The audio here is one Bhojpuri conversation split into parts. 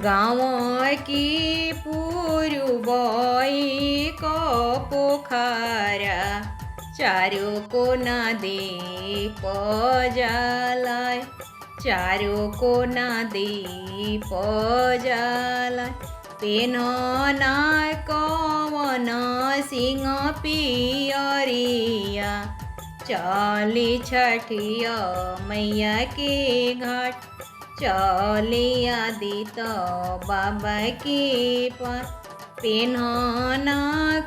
गाँव की पूर्वई को पोखरा चारों कोना दीप जलाय चारों कोना दीप जलाय तेनो ना कवन सिंह पियरिया चली छठिया मैया के घाट चली आदित बाबा के पास पेन्हना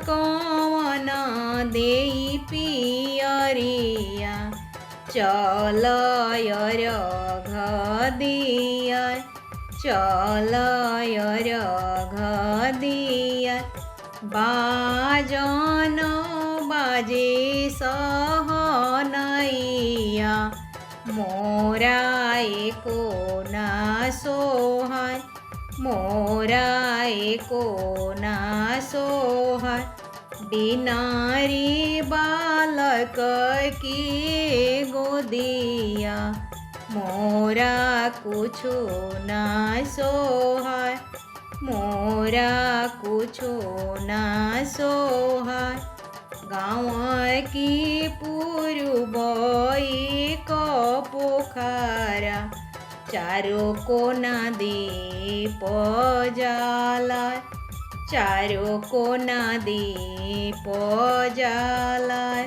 कवन देई पियरिया चलय रघ दिया चलय रघ दिया बाजन बाजे सहनैया मोरा एको ना सोहाय मोरा एको ना सोहाय बिनारी बालक की गोदिया मोरा कुछो ना सोहाय मोरा कुछो ना सोहाय गाँव की पूर्वई को पोखरा चारों कोना दीप जलाय चारों कोना दीप जलाय।